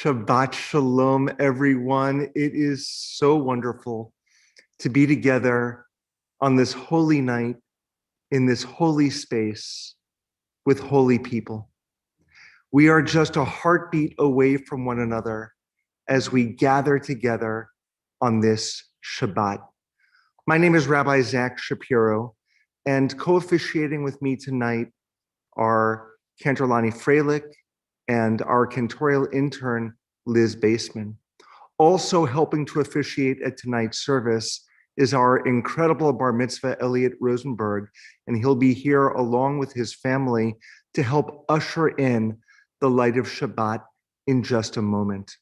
Shabbat Shalom, everyone. It is so wonderful to be together on this holy night in this holy space with holy people. We are just a heartbeat away from one another as we gather together on this Shabbat. My name is Rabbi Zach Shapiro, and co-officiating with me tonight are Cantor Lonnie Freilich and our cantorial intern, Liz Baseman. Also helping to officiate at tonight's service is our incredible bar mitzvah, Elliot Rosenberg, and he'll be here along with his family to help usher in the light of Shabbat in just a moment.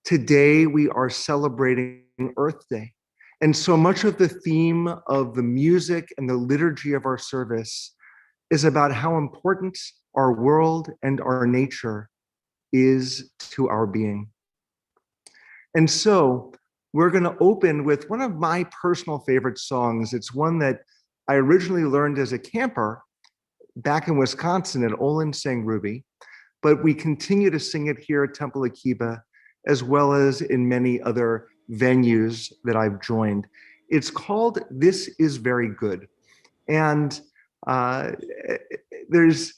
Today, we are celebrating Earth Day, and so much of the theme of the music and the liturgy of our service is about how important our world and our nature is to our being. And so we're going to open with one of my personal favorite songs. It's one that I originally learned as a camper back in Wisconsin at Olin Sang Ruby, but we continue to sing it here at Temple Akiba, as well as in many other venues that I've joined. It's called This Is Very Good. And there's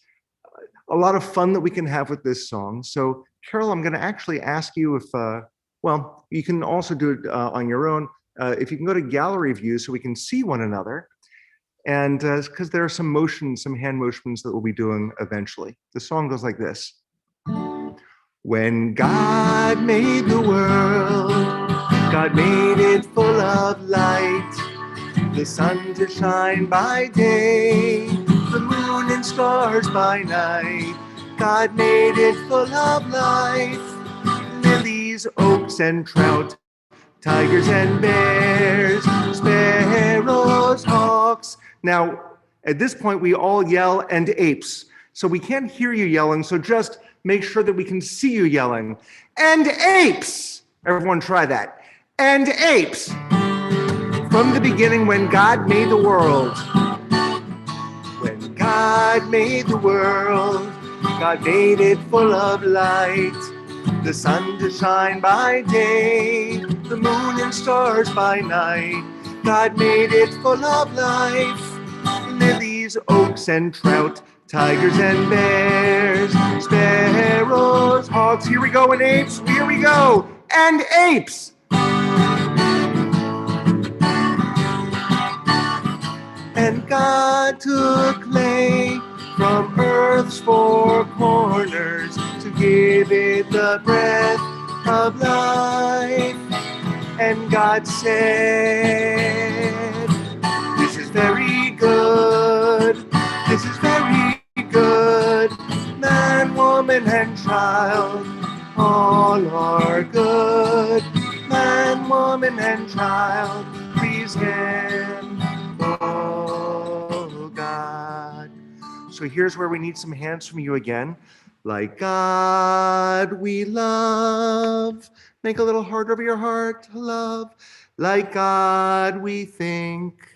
a lot of fun that we can have with this song. So Carol, I'm gonna actually ask you if, well, you can also do it on your own. If you can go to gallery view so we can see one another. And because there are some motions, some hand motions that we'll be doing eventually. The song goes like this. When God made the world, God made it full of light, the sun to shine by day, the moon and stars by night. God made it full of life, lilies, oaks, and trout, tigers and bears, sparrows, hawks. Now, at this point, we all yell, and apes. So we can't hear you yelling, so just make sure that we can see you yelling. And apes! Everyone try that. And apes! From the beginning when God made the world, when God made the world, God made it full of light, the sun to shine by day, the moon and stars by night. God made it full of life, lilies, oaks, and trout, tigers and bears, sparrows, hawks. Here we go, and apes. Here we go, and apes. And God took clay from earth's four corners to give it the breath of life. And God said, this is very good, this is very good. Man, woman, and child, all are good. Man, woman, and child, please Him, oh God. So here's where we need some hands from you again. Like God we love. Make a little heart over your heart, love. Like God we think.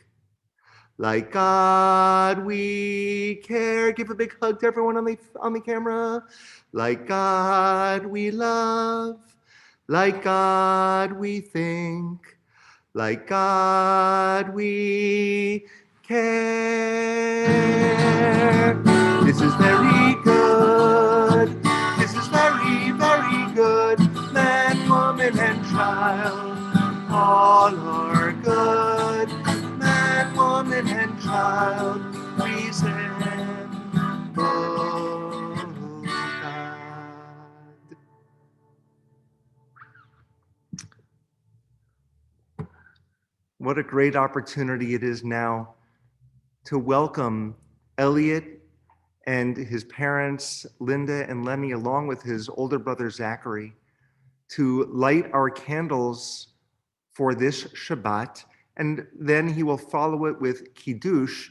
Like God we care. Give a big hug to everyone on the camera. Like God we love. Like God we think. Like God we care. This is very good. This is very, very good. Man, woman, and child, all are good. Man, woman, and child, please Him, oh God. What a great opportunity it is now to welcome Elliot and his parents, Linda and Lenny, along with his older brother, Zachary, to light our candles for this Shabbat, and then he will follow it with Kiddush.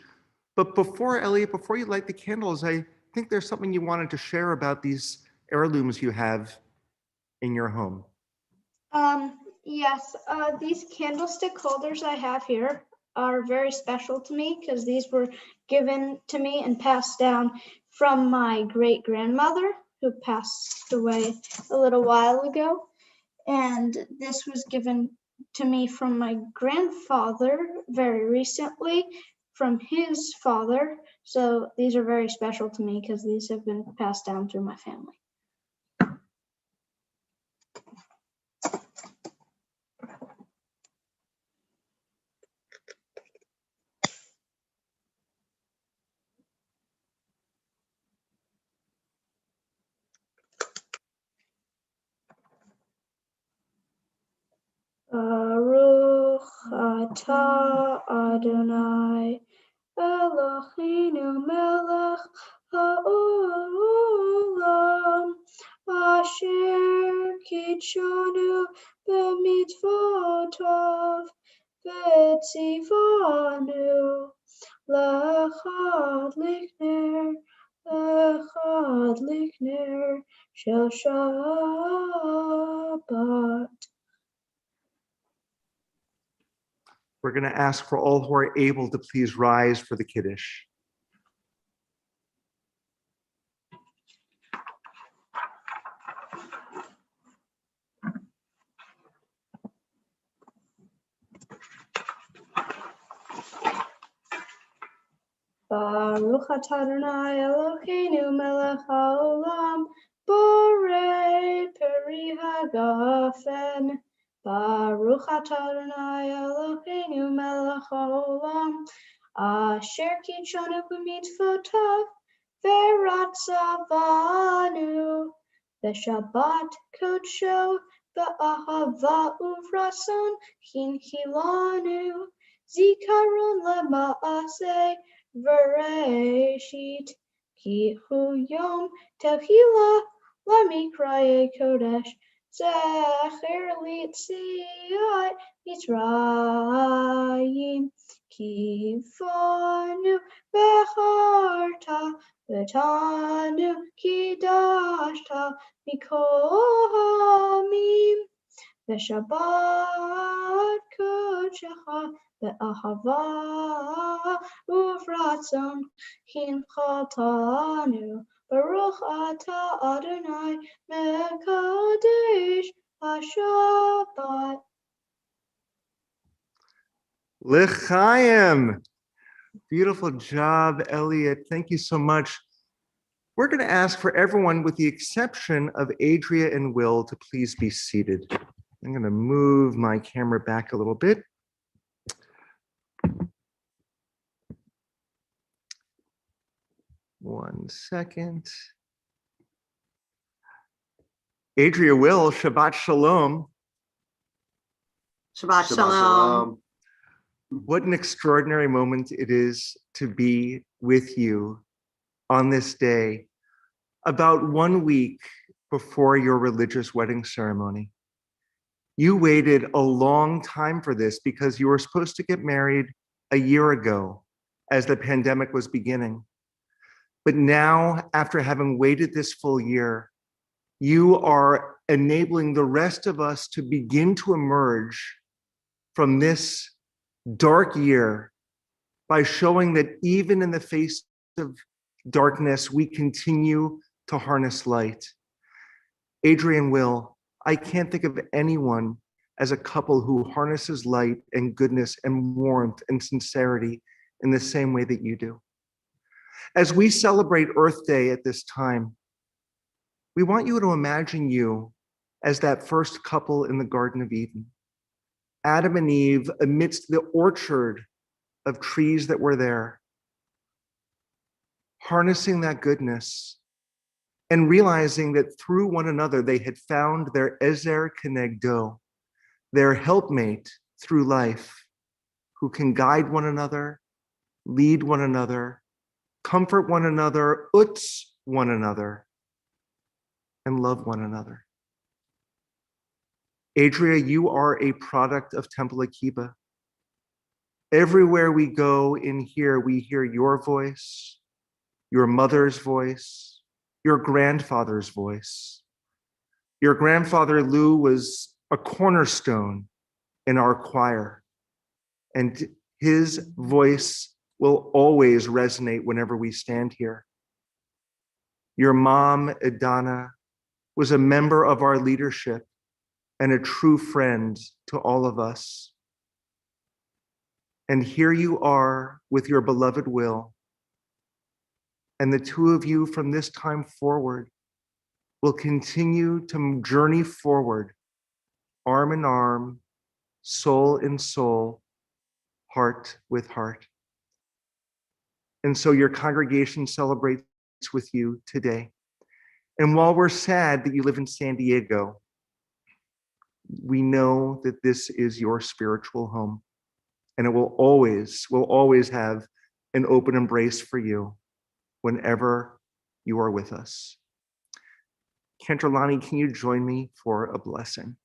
But before, Elliot, before you light the candles, I think there's something you wanted to share about these heirlooms you have in your home. Yes, these candlestick holders I have here are very special to me because these were given to me and passed down from my great grandmother. who passed away a little while ago. And this was given to me from my grandfather very recently, from his father. So these are very special to me because these have been passed down through my family. Baruch atah Adonai Eloheinu melech haolam asher kitshanu b'mitzvotav v'tzivanu lechad likner shel Shabbat. We're going to ask for all who are able to please rise for the Kiddush. Baruch atah Adonai Eloheinu melech haolam borei peri hagafen. Baruch atah Adonai Eloheinu melech haolam asher kitshanu b'mitzvotav v'ratzavanu v'shabbat kodsho b'ahava uvrason hinchilanu zikaron lema'aseh Bereshit ki hu yom tefillah lamikraye kodesh zecher litziat Mitzrayim ki fonu becharta v'tanu ki dashta mikol hamim v'shabbat kodshecha Be'ahava uvratzon hinchatanu Baruch atah Adonai mekadesh haShabbat. L'chaim. Beautiful job, Elliot. Thank you so much. We're going to ask for everyone, with the exception of Adria and Will, to please be seated. I'm going to move my camera back a little bit. One second. Adria, Will, Shabbat Shalom. Shabbat Shalom. What an extraordinary moment it is to be with you on this day, about 1 week before your religious wedding ceremony. You waited a long time for this because you were supposed to get married a year ago as the pandemic was beginning. But now, after having waited this full year, you are enabling the rest of us to begin to emerge from this dark year by showing that even in the face of darkness, we continue to harness light. Adrian, Will, I can't think of anyone as a couple who harnesses light and goodness and warmth and sincerity in the same way that you do. As we celebrate Earth Day at this time, we want you to imagine you as that first couple in the Garden of Eden, Adam and Eve amidst the orchard of trees that were there, harnessing that goodness and realizing that through one another, they had found their Ezer Kenegdo, their helpmate through life, who can guide one another, lead one another, comfort one another, utz one another, and love one another. Adria, you are a product of Temple Akiba. Everywhere we go in here, we hear your voice, your mother's voice, your grandfather's voice. Your grandfather, Lou, was a cornerstone in our choir, and his voice will always resonate whenever we stand here. Your mom, Idana, was a member of our leadership and a true friend to all of us. And here you are with your beloved Will. And the two of you from this time forward will continue to journey forward, arm in arm, soul in soul, heart with heart. And so your congregation celebrates with you today. And while we're sad that you live in San Diego, we know that this is your spiritual home, and it will always have an open embrace for you whenever you are with us. Kentralani, can you join me for a blessing?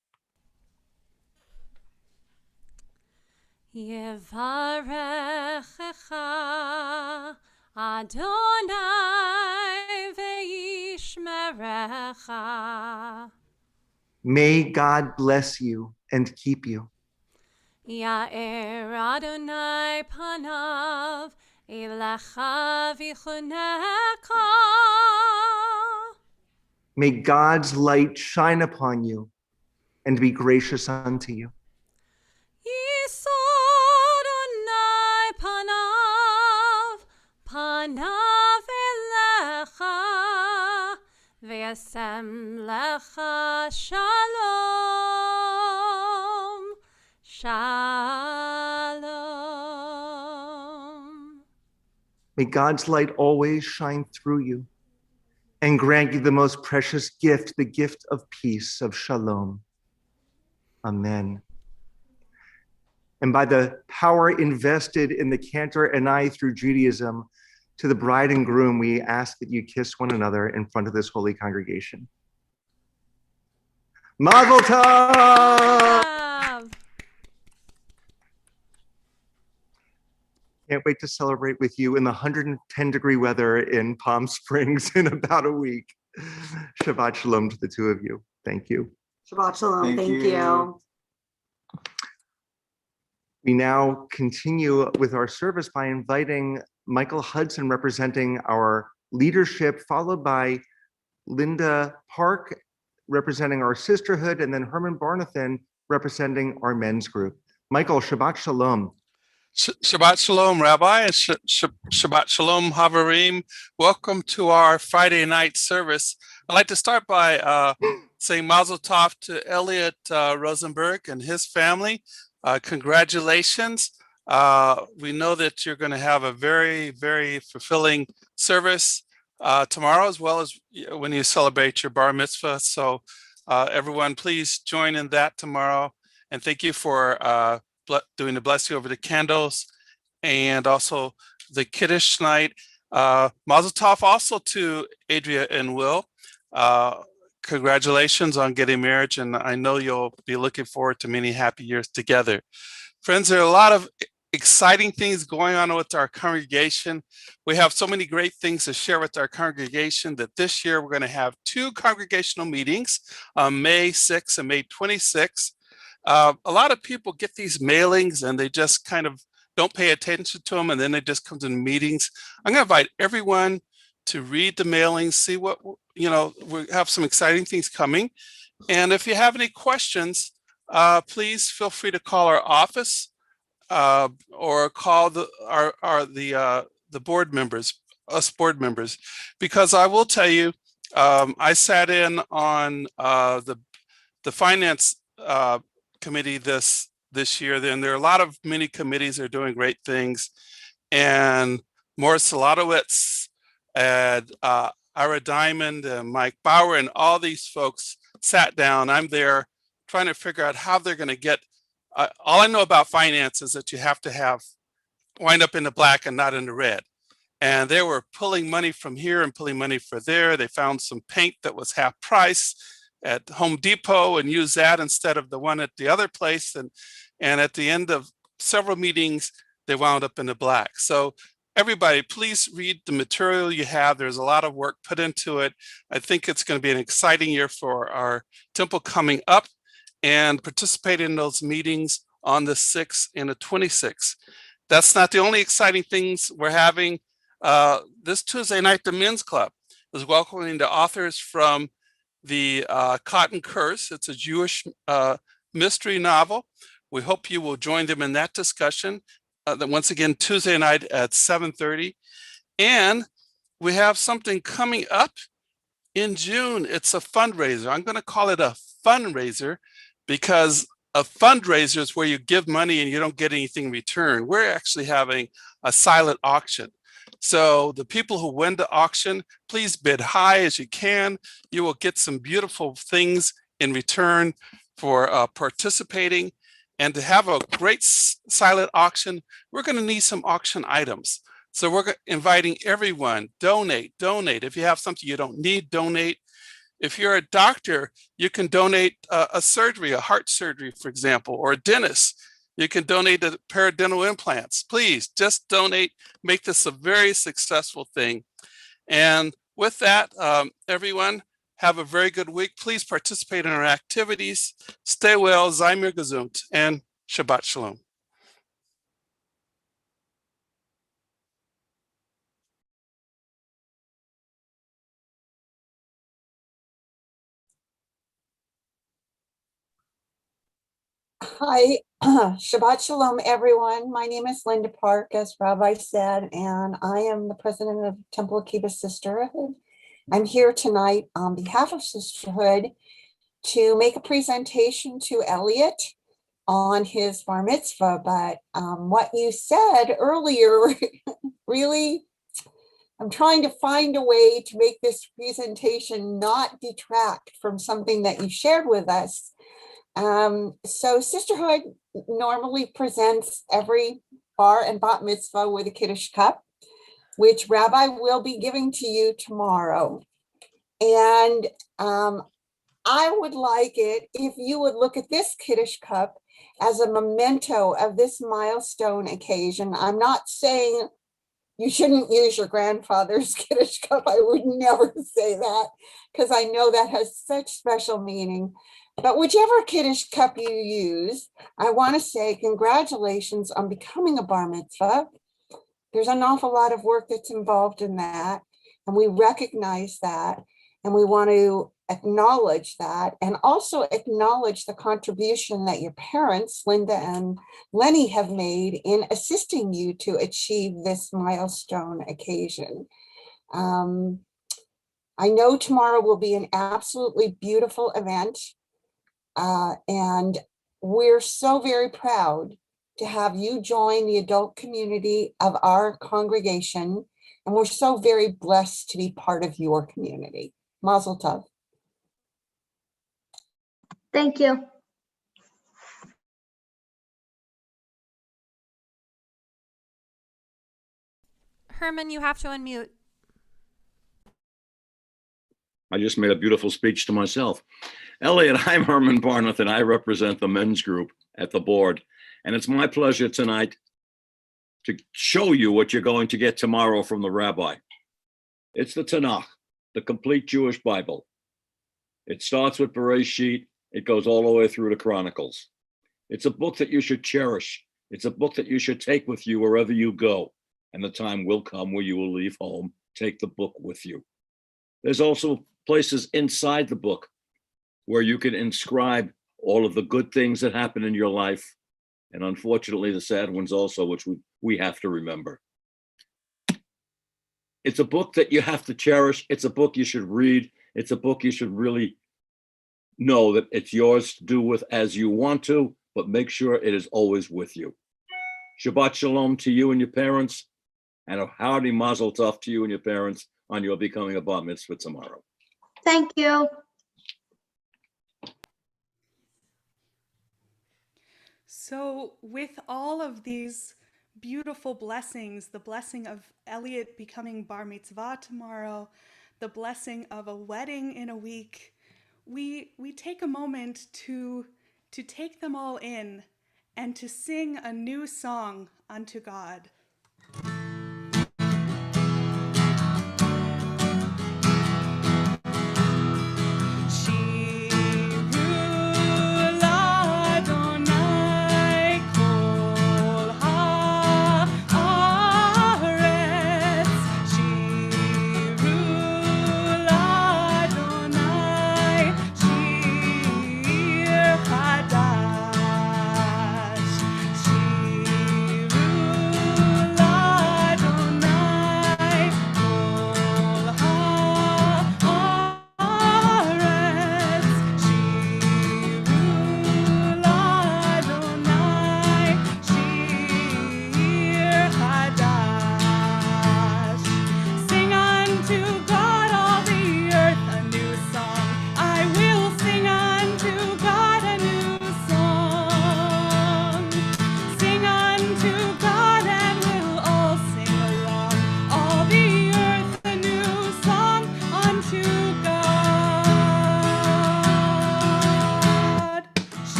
Yevarechecha Adonai ve'yishmerecha. May God bless you and keep you. Ya'er Adonai panav elecha v'chunecha. May God's light shine upon you and be gracious unto you. Yisa Adonai panav elecha ve'asem lecha shalom. Shalom. May God's light always shine through you and grant you the most precious gift, the gift of peace, of shalom. Amen. And by the power invested in the cantor and I through Judaism, to the bride and groom, we ask that you kiss one another in front of this holy congregation. Mazel tov! Can't wait to celebrate with you in the 110-degree weather in Palm Springs in about a week. Shabbat shalom to the two of you. Thank you. Shabbat shalom. Thank you. We now continue with our service by inviting Michael Hudson representing our leadership, followed by Linda Park representing our sisterhood, and then Herman Barnathan representing our men's group. Michael, Shabbat shalom. Shabbat shalom, Rabbi, and Shabbat shalom, Havarim. Welcome to our Friday night service. I'd like to start by saying Mazel Tov to Elliot Rosenberg and his family. Congratulations. We know that you're going to have a very, very fulfilling service tomorrow, as well as when you celebrate your bar mitzvah. So everyone, please join in that tomorrow. And thank you for doing the blessing over the candles and also the Kiddush night. Mazel tov also to Adria and Will. Congratulations on getting married, and I know you'll be looking forward to many happy years together. Friends, there are a lot of exciting things going on with our congregation. We have so many great things to share with our congregation that this year we're going to have 2 congregational meetings on May 6th and May 26th. A lot of people get these mailings and they just kind of don't pay attention to them, and then they just come to the meetings. I'm going to invite everyone to read the mailings, see what, we have some exciting things coming. And if you have any questions, please feel free to call our office or call the board members, us board members, because I will tell you, I sat in on the finance committee this year. Then there are a lot of many committees that are doing great things, and Morris Saladowitz and Ira Diamond and Mike Bauer and all these folks sat down. I'm there trying to figure out how they're going to get. All I know about finance is that you have to wind up in the black and not in the red. And they were pulling money from here and pulling money for there. They found some paint that was half price at Home Depot and used that instead of the one at the other place. And at the end of several meetings, they wound up in the black. So everybody, please read the material you have. There's a lot of work put into it. I think it's going to be an exciting year for our temple coming up, and participate in those meetings on the 6th and the 26th. That's not the only exciting things we're having. This Tuesday night, the men's club is welcoming the authors from the Cotton Curse. It's a Jewish mystery novel. We hope you will join them in that discussion. Once again, Tuesday night at 7:30. And we have something coming up in June. It's a fundraiser. I'm going to call it a fundraiser because a fundraiser is where you give money and you don't get anything in return. We're actually having a silent auction. So the people who win the auction, please bid high as you can. You will get some beautiful things in return for participating. And to have a great silent auction, we're going to need some auction items. So we're inviting everyone, donate. If you have something you don't need, donate. If you're a doctor, you can donate a surgery, a heart surgery, for example, or a dentist. You can donate a pair of dental implants. Please just donate, make this a very successful thing. And with that, everyone, have a very good week. Please participate in our activities. Stay well, sei mir gesund, and Shabbat Shalom. Hi, Shabbat Shalom, everyone. My name is Linda Park, as Rabbi said, and I am the president of Temple Akiba Sisterhood. I'm here tonight on behalf of Sisterhood to make a presentation to Elliot on his bar mitzvah. But what you said earlier, really, I'm trying to find a way to make this presentation not detract from something that you shared with us. So Sisterhood normally presents every bar and bat mitzvah with a Kiddush cup, which Rabbi will be giving to you tomorrow. And I would like it if you would look at this Kiddush cup as a memento of this milestone occasion. I'm not saying you shouldn't use your grandfather's Kiddush cup. I would never say that because I know that has such special meaning. But whichever Kiddush cup you use, I want to say congratulations on becoming a bar mitzvah. There's an awful lot of work that's involved in that, and we recognize that, and we want to acknowledge that, and also acknowledge the contribution that your parents, Linda and Lenny, have made in assisting you to achieve this milestone occasion. I know tomorrow will be an absolutely beautiful event. And we're so very proud to have you join the adult community of our congregation. And we're so very blessed to be part of your community. Mazel tov. Thank you. Herman, you have to unmute. I just made a beautiful speech to myself. Elliot, I'm Herman Barnett, and I represent the men's group at the board. And it's my pleasure tonight to show you what you're going to get tomorrow from the rabbi. It's the Tanakh, the complete Jewish Bible. It starts with Bereshit. It goes all the way through the Chronicles. It's a book that you should cherish. It's a book that you should take with you wherever you go. And the time will come where you will leave home. Take the book with you. There's also places inside the book where you can inscribe all of the good things that happen in your life, and unfortunately the sad ones also, which we have to remember. It's a book that you have to cherish. It's a book you should read. It's a book you should really know that it's yours to do with as you want to, but make sure it is always with you. Shabbat Shalom to you and your parents, and a hearty mazel tov to you and your parents on your becoming a bar mitzvah tomorrow. Thank you. So with all of these beautiful blessings, the blessing of Elliot becoming bar mitzvah tomorrow, the blessing of a wedding in a week, we take a moment to take them all in and to sing a new song unto God.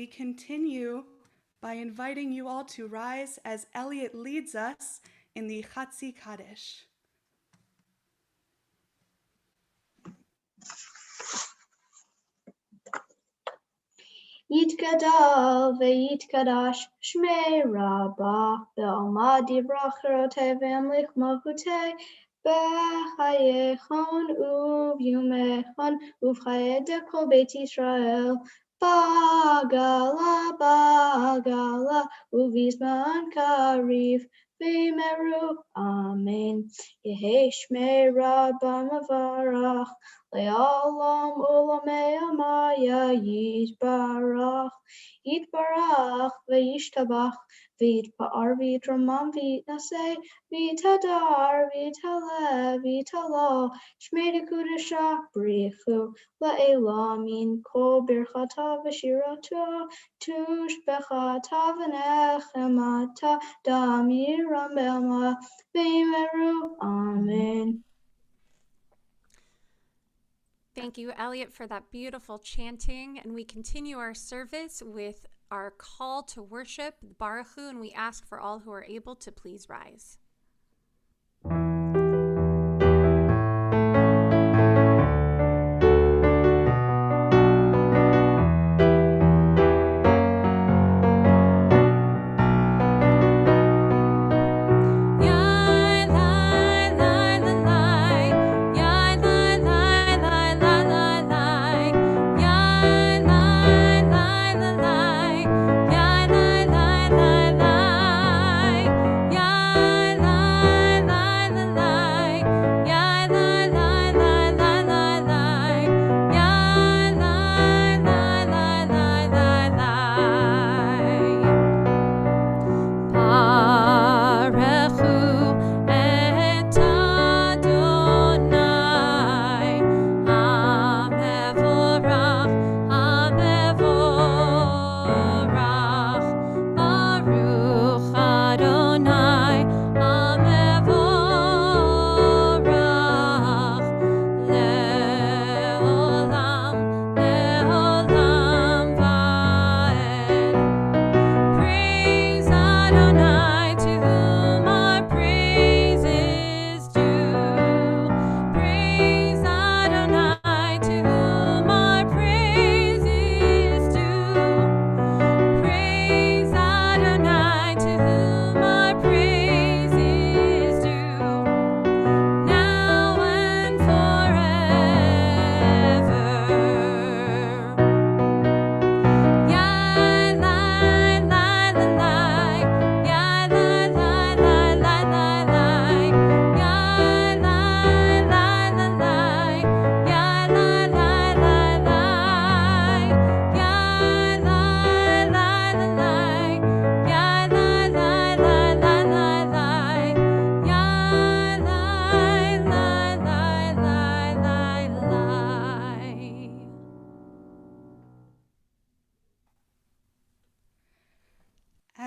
we continue by inviting you all to rise as Elliot leads us in the Chatzi Kaddish. יתגדל ויתקדש שמי רבה בעלמא דברה חירותי והמליך מלכותי בחייכון וביומכון ובחיי כל בית ישראל בעגלה בעגלה ובזמן קריב ויאמרו אמן. יהי שמי רבה מברך לעולם עולמי עמיה יתברך, יתברך וישתבח, ויתפאר ויתרומם ויתנשא, ויתהדר ויתהלל ויתהלל, שמי לקודשה בריחו לעילמים, כל ברכתה ושירתה, תושבחתה ונחמתה, דמירם בעלמא, ויאמרו אמן. Thank you, Elliot, for that beautiful chanting. And we continue our service with our call to worship, Baruch Hu, and we ask for all who are able to please rise.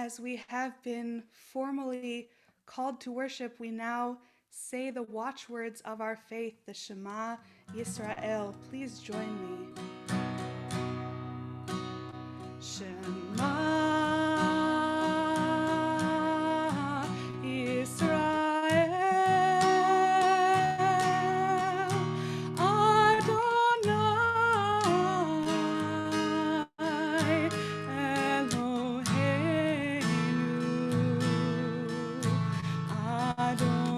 As we have been formally called to worship, we now say the watchwords of our faith, the Shema Yisrael. Please join me. Shema Yisrael,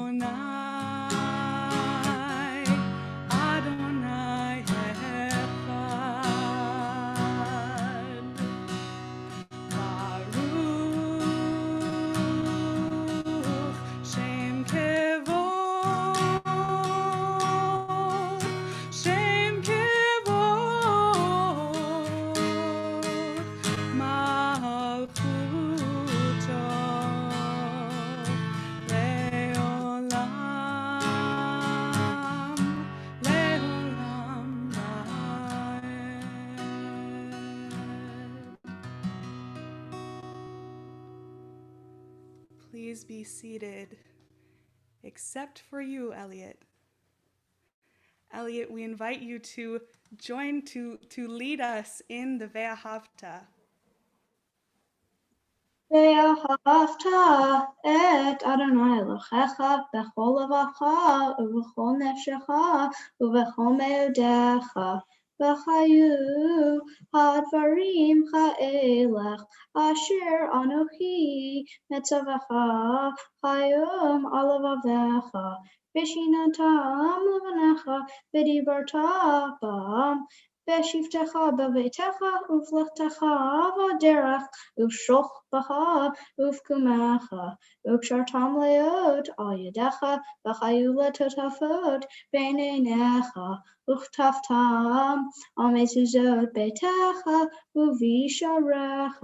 Adonai Adonai Echad. Baruch Shem Kevod, Shem Kevod, Malchuto Leolam, Leolam Vaed. Please be seated, except for you, Elliot. Elliot, we invite you to join to lead us in the Ve'ahavta. ואהבת את אדוני אלוהיך בכל לבבך ובכל נפשך ובכל מאודיך. וחיו הדברים האלה אשר אנוכי מצווך היום על לבביך, ושיננתם לבניך ודיברת בם בשבתך בביתך ובלכתך בדרך ובשוכבך ובקומך, וקשרתם להיות על ידך, וחיו לטוטפות בין עיניך, וכתבתם על מזוזות ביתך ובשעריך,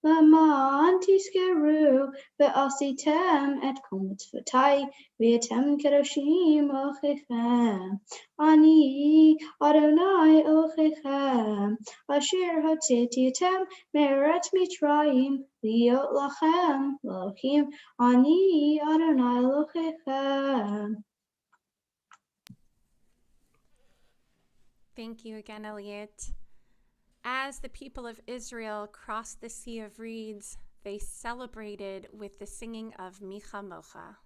למען תזכרו ועשיתם את כל מצוותי, ואתם קדושים אלוהיכם. אני אדוני אלוהיכם, אשר הוצאתי אתם מארץ מצרים, להיות לכם לאלוהים. אני אדוני אלוהיכם. Thank you again, Elliot. As the people of Israel crossed the Sea of Reeds, they celebrated with the singing of Micha Mocha.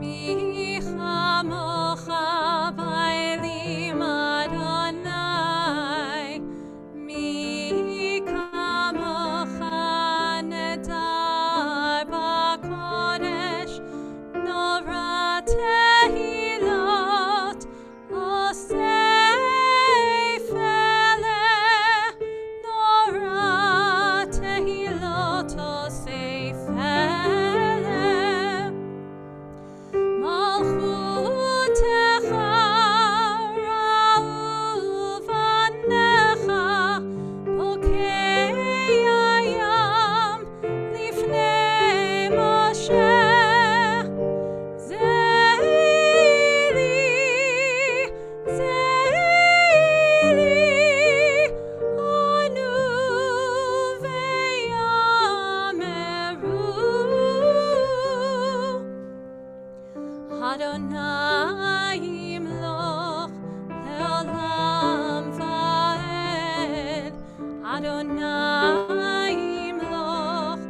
Micha Mocha Bailim Adonai, Micha Mocha Nedar B'Kodesh, Nora Tehilot Osei Feleh, Nora Tehilot Osei Feleh. Malchutecha ra'uvanecha bokei hayam lifnei Moshe. Zeili, anu ve'yameru. Adonai yimloch le'olam va'ed. Adonai yimloch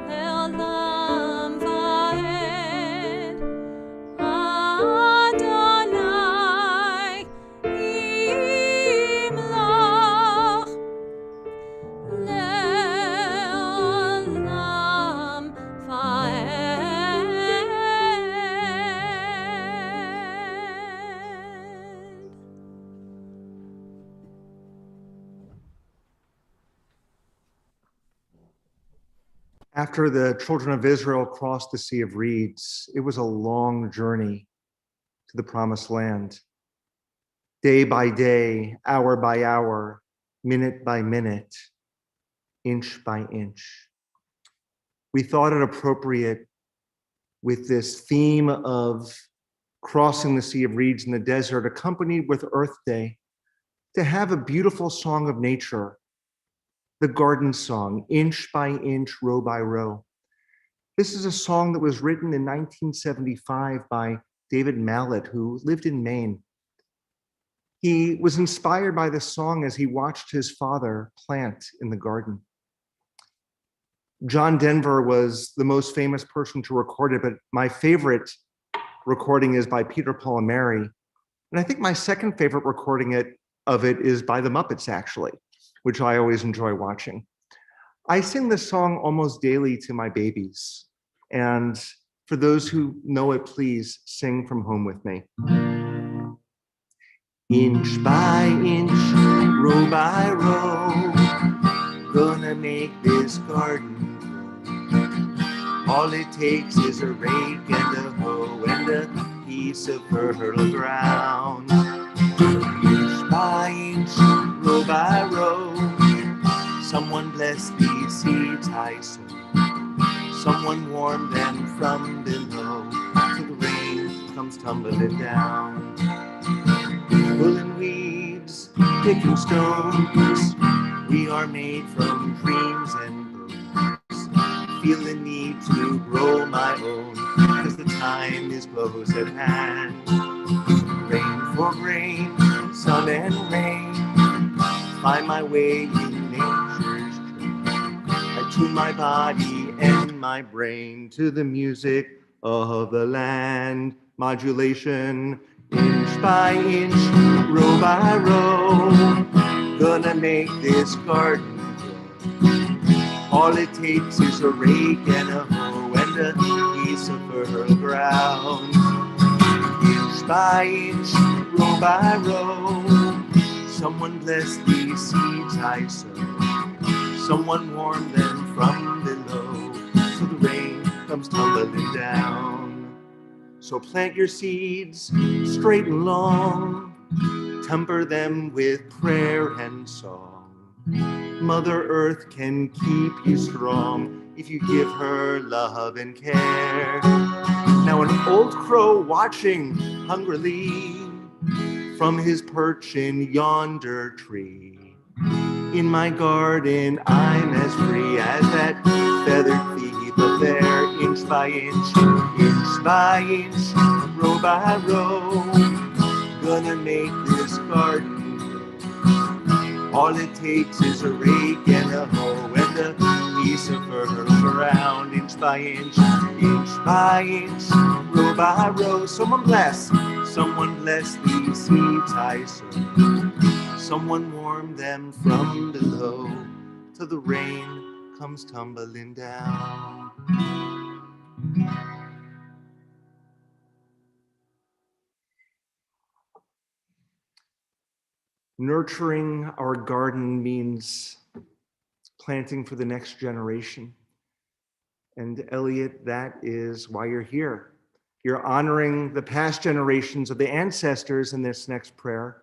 le'olam va'ed. Adonai yimloch le'olam va'ed. After the children of Israel crossed the Sea of Reeds, it was a long journey to the promised land. Day by day, hour by hour, minute by minute, inch by inch. We thought it appropriate with this theme of crossing the Sea of Reeds in the desert, accompanied with Earth Day, to have a beautiful song of nature, the garden song, Inch by Inch, Row by Row. This is a song that was written in 1975 by David Mallet, who lived in Maine. He was inspired by this song as he watched his father plant in the garden. John Denver was the most famous person to record it, but my favorite recording is by Peter, Paul, and Mary. And I think my second favorite recording of it is by the Muppets, actually, which I always enjoy watching. I sing this song almost daily to my babies. And for those who know it, please sing from home with me. Inch by inch, row by row, gonna make this garden grow. All it takes is a rake and a hoe and a piece of fertile ground. Inch by inch, row by row, someone bless these seeds I sow. Someone warm them from below, till the rain comes tumbling down. Pulling weeds, picking stones, we are made from dreams and bones. Feel the need to grow my own time is close at hand. Rain for grain, sun and rain, find my way in nature's train. I tune my body and my brain to the music of the land. Modulation, inch by inch, row by row. Gonna make this garden grow. All it takes is a rake and a hoe and a piece of fertile ground. Inch by inch, row by row. Someone bless these seeds I sow. Someone warm them from below, so the rain comes tumbling down. So plant your seeds straight and long, temper them with prayer and song. Mother Earth can keep you strong if you give her love and care. Now an old crow watching hungrily from his perch in yonder tree. In my garden, I'm as free as that feathered thief up there, inch by inch, row by row. Gonna make this garden grow. All it takes is a rake and a hoe and a piece of fertile ground, inch by inch, row by row. Someone bless these seeds I sow. Someone warm them from below till the rain comes tumbling down. Nurturing our garden means planting for the next generation. And Elliot, that is why you're here. You're honoring the past generations of the ancestors in this next prayer.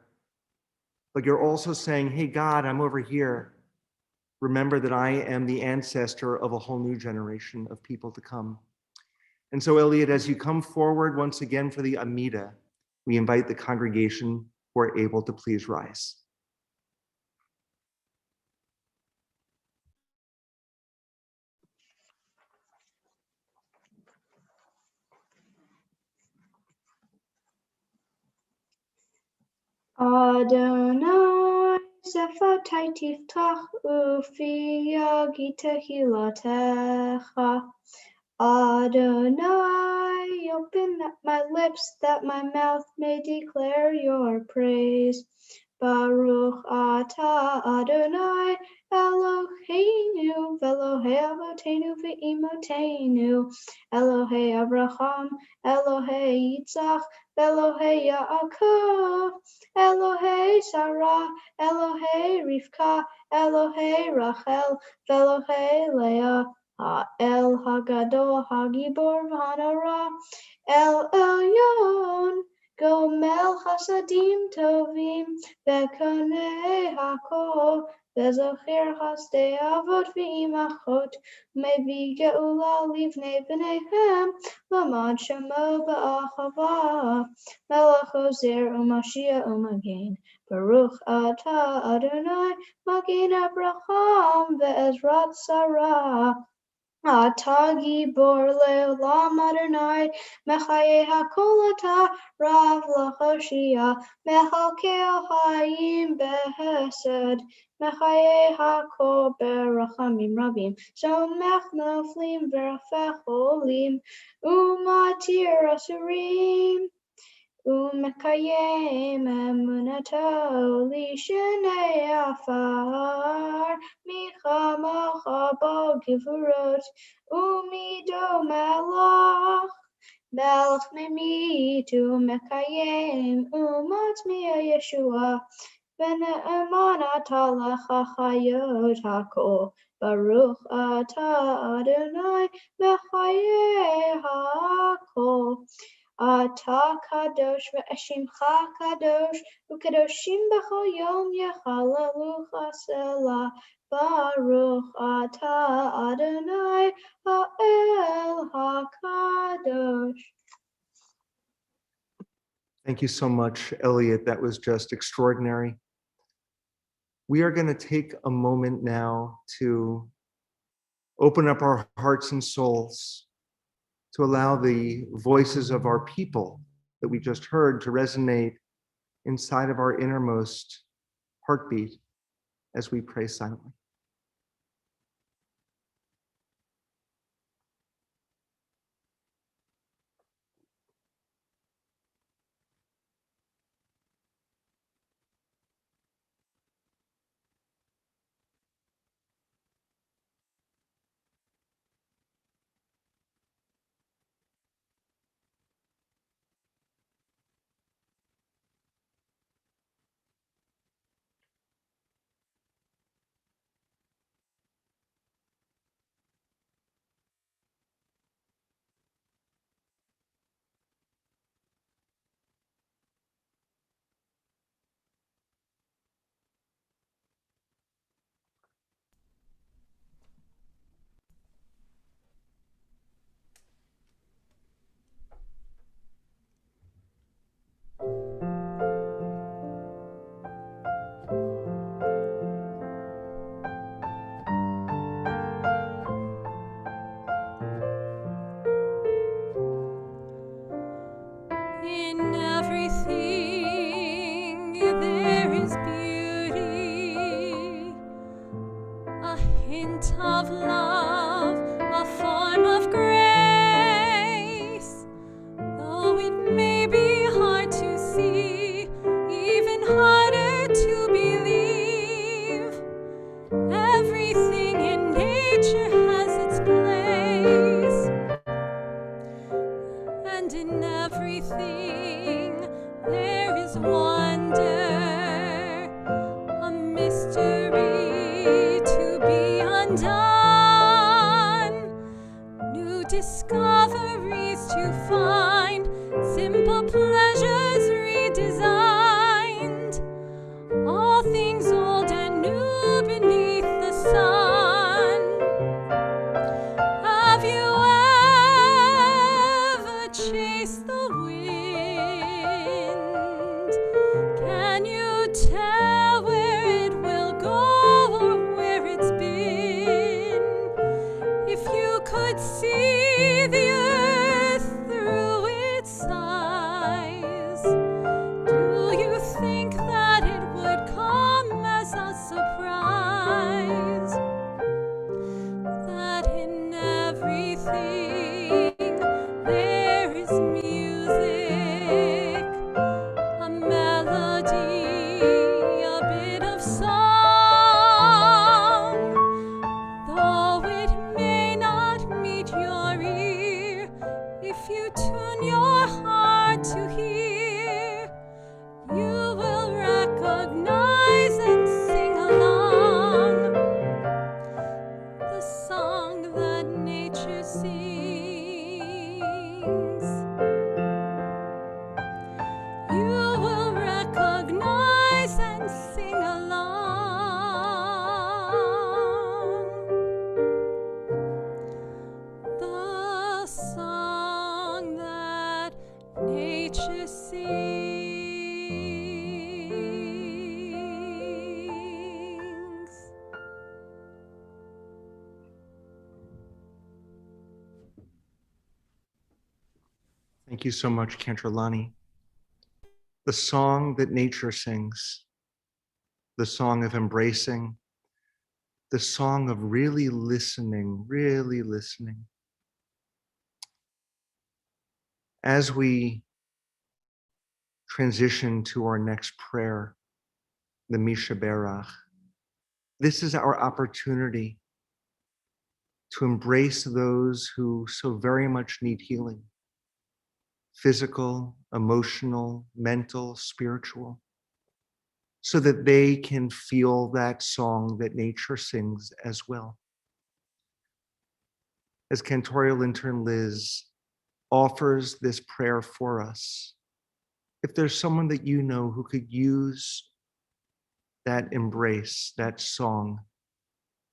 But you're also saying, hey, God, I'm over here. Remember that I am the ancestor of a whole new generation of people to come. And so, Elliot, as you come forward once again for the Amida, we invite the congregation who are able to please rise. Adonai, Zephatai tiftach ufi yagi tehilatecha. Adonai, open up my lips that my mouth may declare your praise. Baruch atah Adonai, Eloheinu, Velohei Avotenu ve'imotenu, Elohei Abraham, Elohei Yitzchak, Elohei Yaakov, Elohei Sarah, Elohei Rivka, Elohei Rachel, Elohei Leah, El Hagadol, Hagibor, Hanara, El Elyon, Gomel Hasadim Tovim, Bekanei Hakol, Bezocher Hasdei Avot V'imachot, Mevi Geula Livnei V'neihem, Lamad Shemo Ba'achava, Melech Ozer U'Mashiach U'Magen, Baruch Atah Adonai, Magen Abraham Ve'ezrat Sarah. Atah Gibor Le'olam Adonai, Mechayeh HaKol Atah Rav L'Choshia, Mechalkei Hayim Behesed, Mechayeh HaKol Berachamim Rabim, Somech Noflim V'Rafech Olim, Umatir Asurim, Umekayem emunato lishenei afar, michamacha bo givurot, umido melach, melech memit umekayem, umatmia Yeshua, v'ne'eman ata lechachayot hakol, Baruch ata Adonai, mechayeh hakol. Atah kadosh ve'eshimcha kadosh u'kadoshim b'chol yom yechalalucha selah. Baruch atah Adonai ha'el hakadosh. Thank you so much, Elliot. That was just extraordinary. We are going to take a moment now to open up our hearts and souls to allow the voices of our people that we just heard to resonate inside of our innermost heartbeat as we pray silently. In everything there is beauty, a hint of love, a form of grace. Though it may be hard to see, even harder to believe, everything in nature has its place. And in everything there is wonder, a mystery to be undone, new discoveries to find, simple pleasures redesigned, all things old and new beneath the sun. Have you ever chased the wind? Can you tell where it will go or where it's been? If you could see the earth through its size, do you think that it would come as a surprise? That in everything there is music, a melody, a bit of song. Though it may not meet your ear, if you tune your heart to hear, you will recognize and sing along the song that nature sings. You will recognize and sing along the song that nature sings. Thank you so much, Cantrellani. The song that nature sings, the song of embracing, the song of really listening, really listening. As we transition to our next prayer, the Misha Berach, this is our opportunity to embrace those who so very much need healing. Physical, emotional, mental, spiritual, so that they can feel that song that nature sings as well. As cantorial intern Liz offers this prayer for us, if there's someone that you know who could use that embrace, that song,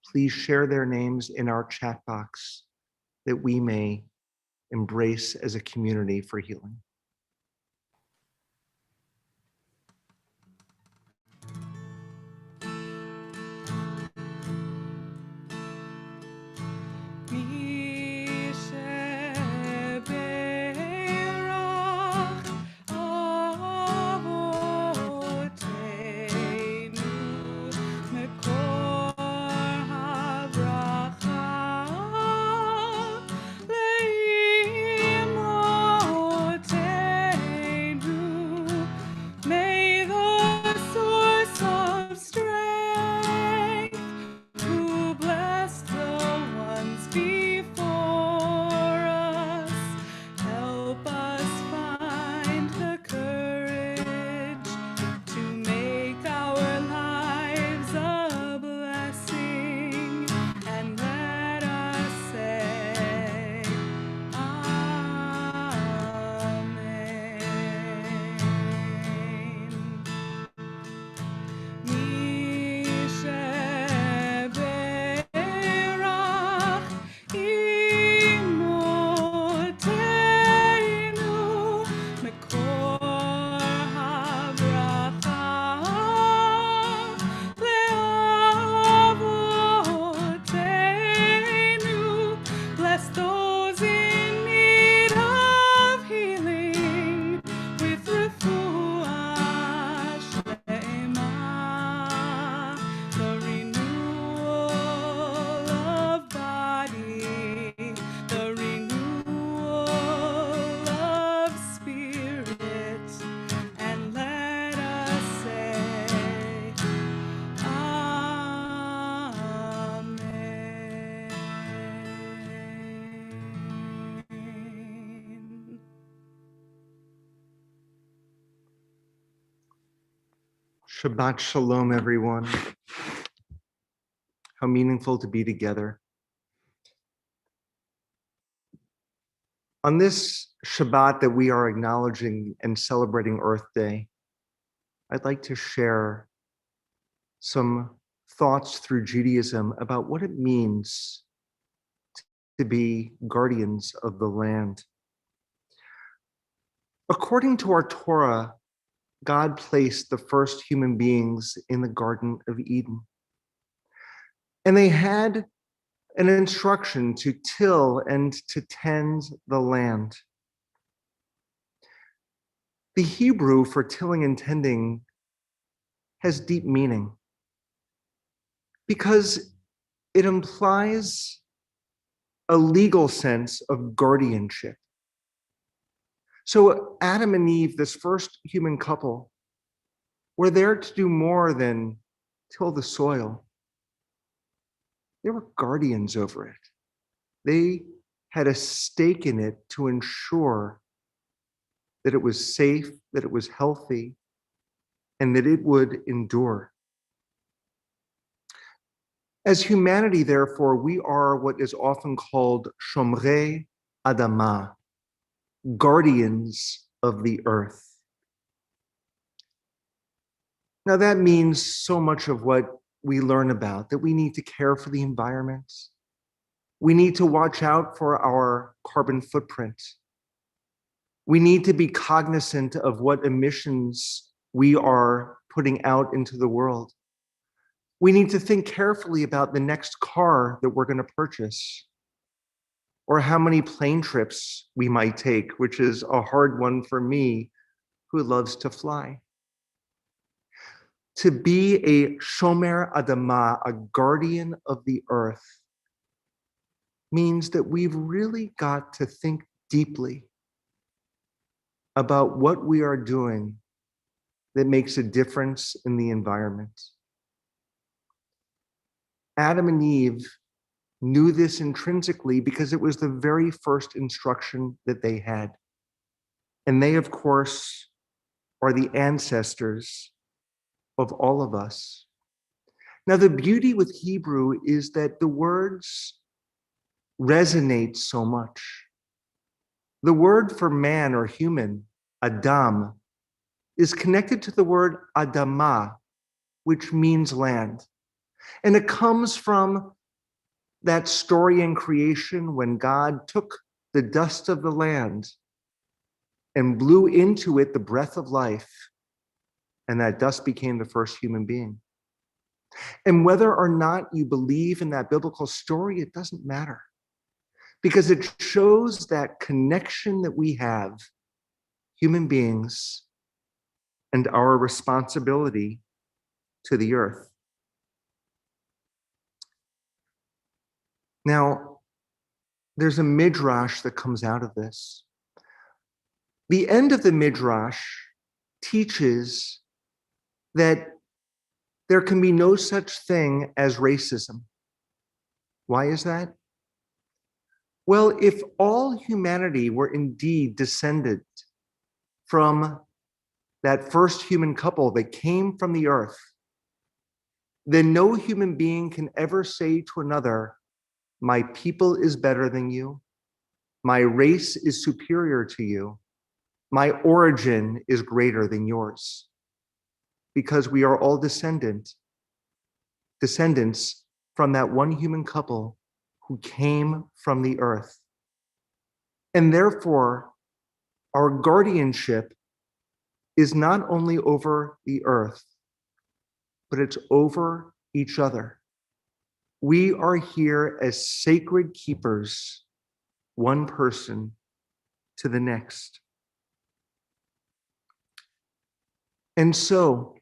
please share their names in our chat box that we may embrace as a community for healing. Mishe find the courage to make our lives a blessing, and let us say, Amen. Misheberach imotenu mekor habracha leavotenu. Bless those in need of healing with refuah shlema, the renewal of body, the renewal of spirit, and let us say, Amen. Shabbat Shalom, everyone. How meaningful to be together. On this Shabbat that we are acknowledging and celebrating Earth Day, I'd like to share some thoughts through Judaism about what it means to be guardians of the land. According to our Torah, God placed the first human beings in the Garden of Eden. And they had an instruction to till and to tend the land. The Hebrew for tilling and tending has deep meaning because it implies a legal sense of guardianship. So Adam and Eve, this first human couple, were there to do more than till the soil. They were guardians over it. They had a stake in it to ensure that it was safe, that it was healthy, and that it would endure. As humanity, therefore, we are what is often called Shomrei Adama, guardians of the earth. Now that means so much of what we learn about, that we need to care for the environment. We need to watch out for our carbon footprint. We need to be cognizant of what emissions we are putting out into the world. We need to think carefully about the next car that we're going to purchase, or how many plane trips we might take, which is a hard one for me who loves to fly. To be a shomer adama, a guardian of the earth, means that we've really got to think deeply about what we are doing that makes a difference in the environment. Adam and Eve knew this intrinsically because it was the very first instruction that they had. And they, of course, are the ancestors of all of us. Now, the beauty with Hebrew is that the words resonate so much. The word for man or human, Adam, is connected to the word Adama, which means land. And it comes from that story in creation when God took the dust of the land and blew into it the breath of life, and that dust became the first human being. And whether or not you believe in that biblical story, it doesn't matter, because it shows that connection that we have, human beings, and our responsibility to the earth. Now, there's a midrash that comes out of this. The end of the midrash teaches that there can be no such thing as racism. Why is that? Well, if all humanity were indeed descended from that first human couple that came from the earth, then no human being can ever say to another, my people is better than you, my race is superior to you, my origin is greater than yours, because we are all descendants from that one human couple who came from the earth. And therefore, our guardianship is not only over the earth, but it's over each other. We are here as sacred keepers, one person to the next. And so,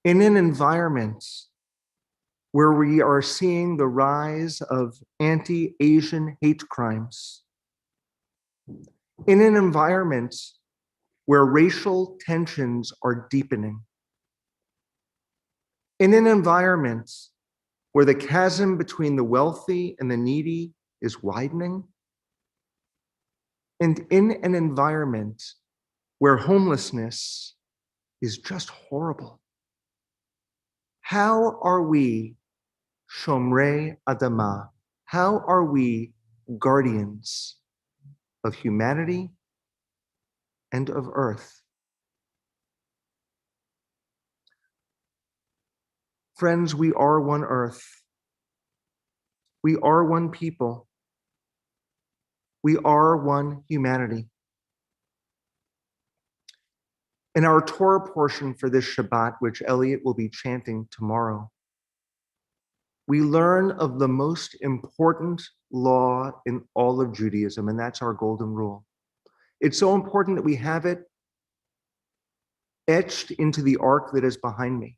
in an environment where we are seeing the rise of anti-Asian hate crimes, in an environment where racial tensions are deepening, in an environment where the chasm between the wealthy and the needy is widening, and in an environment where homelessness is just horrible, how are we Shomrei Adama? How are we guardians of humanity and of earth? Friends, we are one earth. We are one people. We are one humanity. In our Torah portion for this Shabbat, which Elliot will be chanting tomorrow, we learn of the most important law in all of Judaism, and that's our golden rule. It's so important that we have it etched into the ark that is behind me.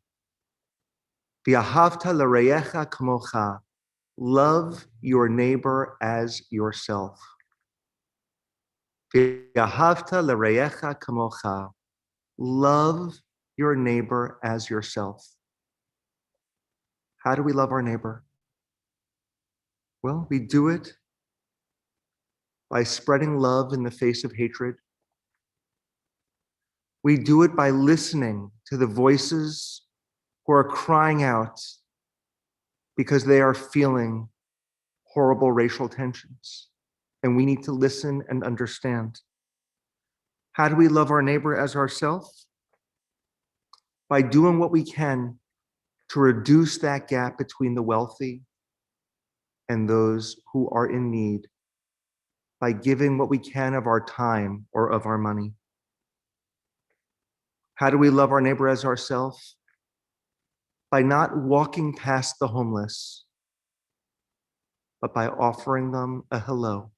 V'ahavta l'reyecha kamocha, love your neighbor as yourself. V'ahavta l'reyecha kamocha, love your neighbor as yourself. How do we love our neighbor? Well, we do it by spreading love in the face of hatred. We do it by listening to the voices who are crying out because they are feeling horrible racial tensions, and we need to listen and understand. How do we love our neighbor as ourselves? By doing what we can to reduce that gap between the wealthy and those who are in need, by giving what we can of our time or of our money. How do we love our neighbor as ourselves? By not walking past the homeless, but by offering them a hello.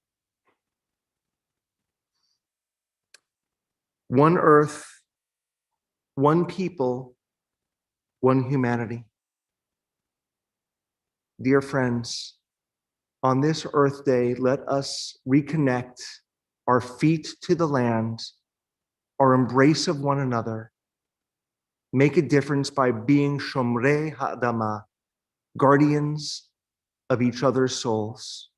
One earth, one people, one humanity. Dear friends, on this Earth Day, let us reconnect our feet to the land, our embrace of one another, make a difference by being Shomrei Ha'adama, guardians of each other's souls,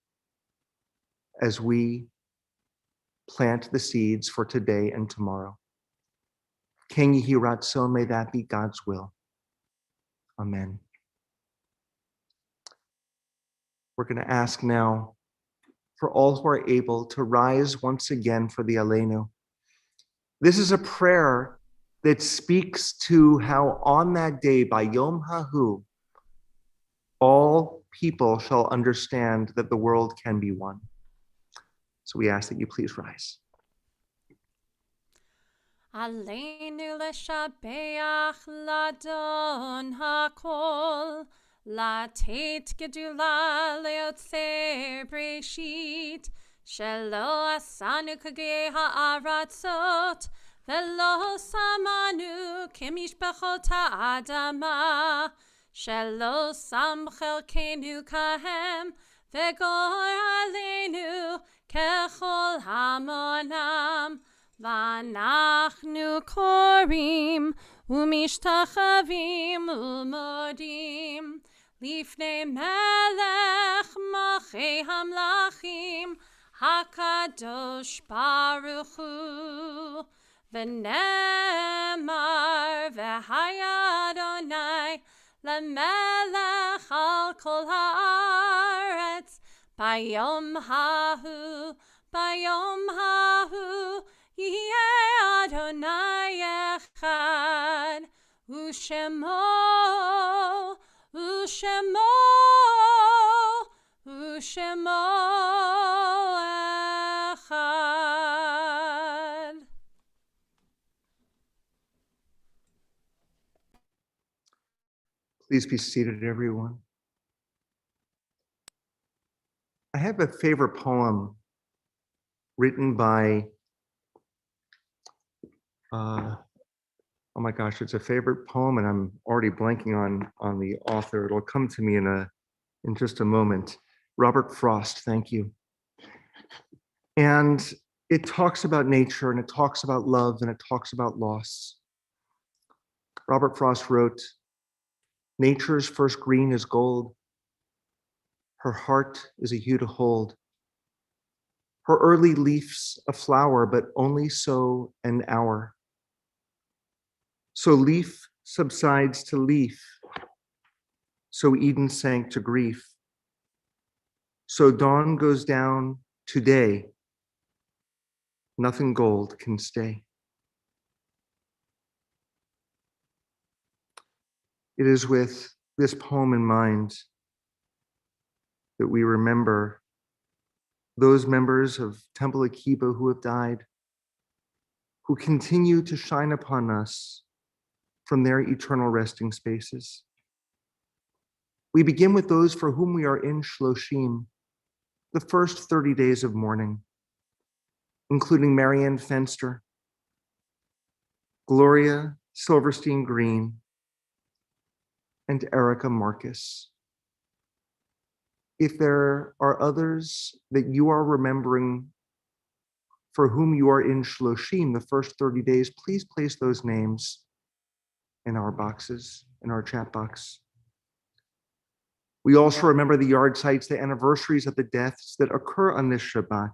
as we plant the seeds for today and tomorrow. Ken Yehi Ratzon, may that be God's will. Amen. We're going to ask now for all who are able to rise once again for the Aleinu. This is a prayer that speaks to how on that day, by Yom Hahu, all people shall understand that the world can be one. So we ask that you please rise. Aleinu leshabeach ladon hakol, latet gedula leotzer breshit, shelo asanu kagei ha'aratzot, velo samanu kimishpachot ha'adama, shelo sam chelkenu kahem, vegor aleinu kechol hamonam. V'anachnu korim umishtachavim umodim lifnei melech malchei hamlachim Hakadosh Baruch Hu, v'nemar v'haya Adonai lemelech al kol haaretz, bayom hahu yeh Adonai echad, ushemo echad. Please be seated, everyone. I have a favorite poem written by, oh my gosh, it's a favorite poem and I'm already blanking on the author. It'll come to me in just a moment. Robert Frost, thank you. And it talks about nature and it talks about love and it talks about loss. Robert Frost wrote, "Nature's first green is gold. Her heart is a hue to hold. Her early leaf's a flower, but only so an hour. So leaf subsides to leaf. So Eden sank to grief. So dawn goes down to day. Nothing gold can stay." It is with this poem in mind that we remember those members of Temple Akiba who have died, who continue to shine upon us from their eternal resting spaces. We begin with those for whom we are in Shloshim, the first 30 days of mourning, including Marianne Fenster, Gloria Silverstein Green, and Erica Marcus. If there are others that you are remembering for whom you are in Shloshim, the first 30 days, please place those names in our boxes, in our chat box. We also remember the yard sites, the anniversaries of the deaths that occur on this Shabbat.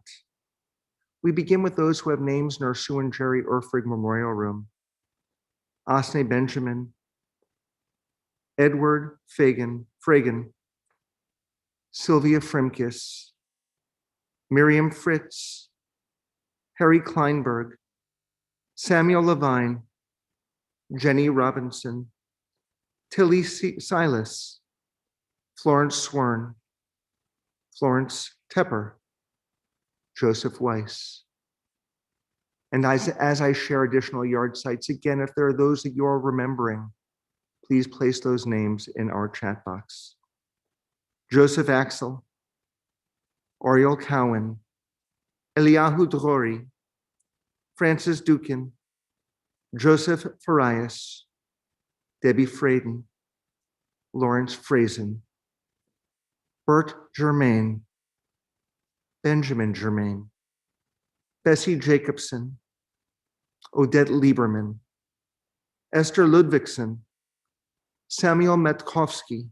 We begin with those who have names in our Sue and Jerry Erfrig Memorial Room. Asne Benjamin, Edward Fragan, Sylvia Frimkis, Miriam Fritz, Harry Kleinberg, Samuel Levine, Jenny Robinson, Tilly Silas, Florence Swern, Florence Tepper, Joseph Weiss. And as I share additional yard sites, again, if there are those that you are remembering, please place those names in our chat box. Joseph Axel, Oriel Cowan, Eliyahu Drori, Francis Dukin, Joseph Farias, Debbie Fraden, Lawrence Frazen, Bert Germain, Benjamin Germain, Bessie Jacobson, Odette Lieberman, Esther Ludvigsen, Samuel Metkovsky,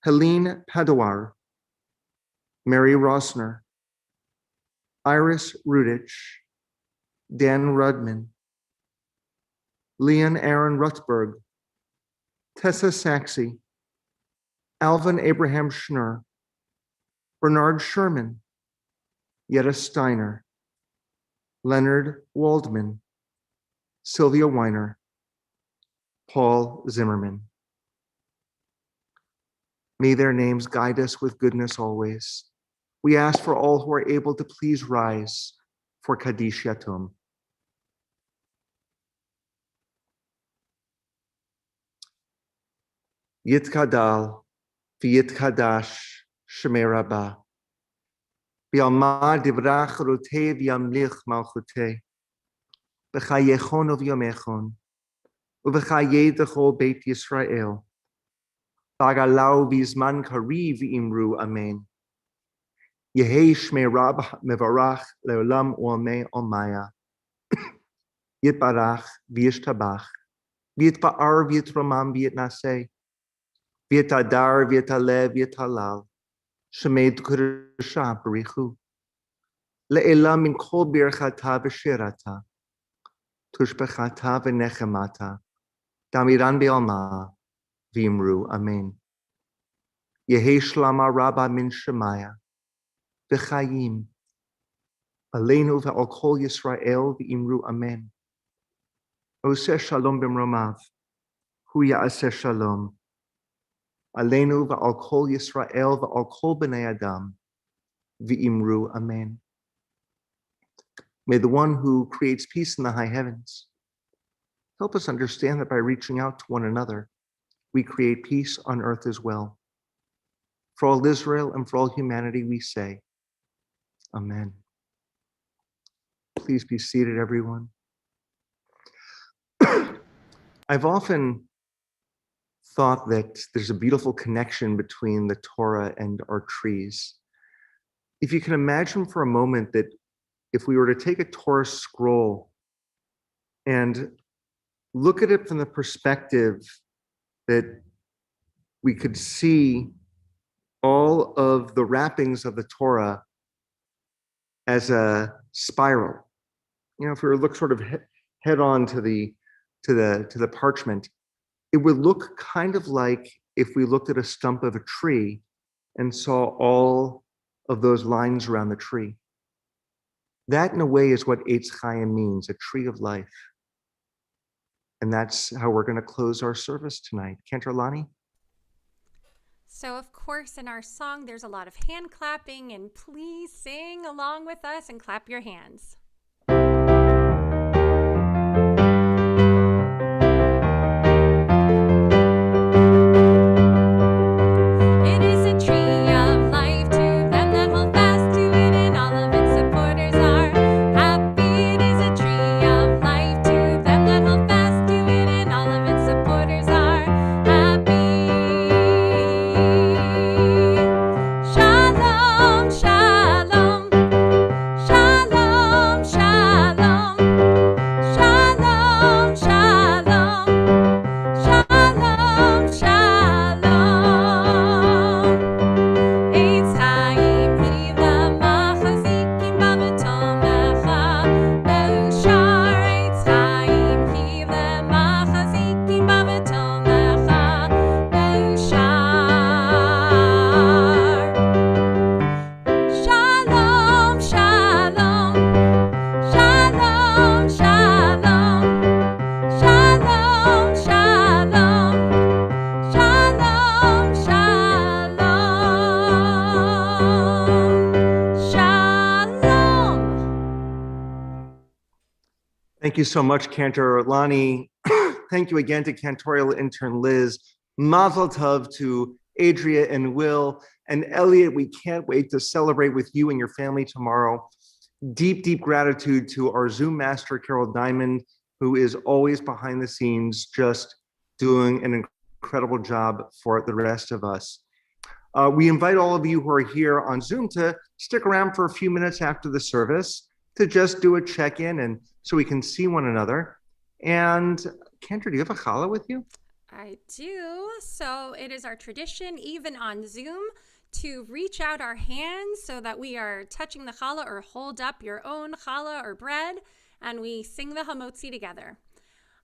Helene Padawar, Mary Rossner, Iris Rudich, Dan Rudman, Leon Aaron Rutberg, Tessa Saxey, Alvin Abraham Schnur, Bernard Sherman, Yetta Steiner, Leonard Waldman, Sylvia Weiner, Paul Zimmerman. May their names guide us with goodness always. We ask for all who are able to please rise for Kaddish Yatom. Yitkadal v'yitkadash Shemei Rabbah. V'yalmad divrach rotei v'yamlich malchutei. V'chayechon uv'yomechon. Uv'chayei d'chol Beit Yisrael. V'agalau v'zman kariv imru amen. Yehei Shmei Rabbah mevarach leolam u'amei omaya. Yitbarach v'yishtabach. V'yitba'ar v'yitromam v'yitnaseh. V'yitadar v'yitalev v'yitalal. Shemei d'kudesha b'richu. Le'elam min kol birchata v'shirata, tushbechata v'nechemata, damiran be'alma, v'imru amen. Yehi shlama rabba min shemaya, v'chayim, aleinu ve'al kol Yisrael v'imru amen. Oseh shalom b'mromav, hu ya'aseh shalom, aleinu ve'al kol Yisrael ve'al kol b'nei adam, v'imru amen. May the one who creates peace in the high heavens help us understand that by reaching out to one another, we create peace on earth as well. For all Israel and for all humanity, we say, Amen. Please be seated, everyone. I've often thought that there's a beautiful connection between the Torah and our trees. If you can imagine for a moment that if we were to take a Torah scroll and look at it from the perspective that we could see all of the wrappings of the Torah as a spiral. You know, if we were to look sort of head on to the parchment, it would look kind of like if we looked at a stump of a tree and saw all of those lines around the tree. That, in a way, is what Eitz Chaim means, a tree of life. And that's how we're going to close our service tonight. Cantor Lani? So, of course, in our song, there's a lot of hand clapping, and please sing along with us and clap your hands. It is a tree of life to them that hold fast to it, and all of its supporters are happy. It is a tree of life to them that hold fast to it, and all of its supporters are happy. Shalom, shalom, shalom, shalom, shalom, shalom, shalom, shalom. Eitz Chaim hi lemachzikim ba v'tomecha b'ushar. Eitz Chaim hi lemachzikim ba v'tomecha b'ushar. Shalom, shalom, shalom, shalom, shalom, shalom, shalom, shalom, shalom. Thank you so much, Cantor Lani. Thank you again to cantorial intern Liz. Mazel tov to Adria and Will. And Elliot, we can't wait to celebrate with you and your family tomorrow. Deep, deep gratitude to our Zoom master, Carol Diamond, who is always behind the scenes, just doing an incredible job for the rest of us. We invite all of you who are here on Zoom to stick around for a few minutes after the service to just do a check-in and so we can see one another. And Cantor, do you have a challah with you? I do. So it is our tradition, even on Zoom, to reach out our hands so that we are touching the challah, or hold up your own challah or bread, and we sing the Hamotzi together.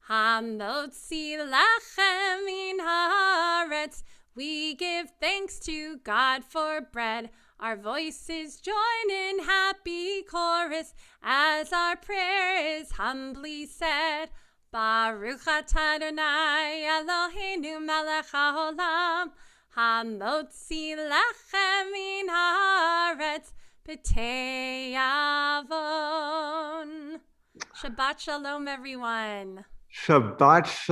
Hamotzi lachem min haaretz. We give thanks to God for bread. Our voices join in happy chorus as our prayer is humbly said. Baruch atah Adonai Eloheinu melech haolam, hamotzi lachem min haaretz b'tei avon. Shabbat shalom, everyone. Shabbat shalom.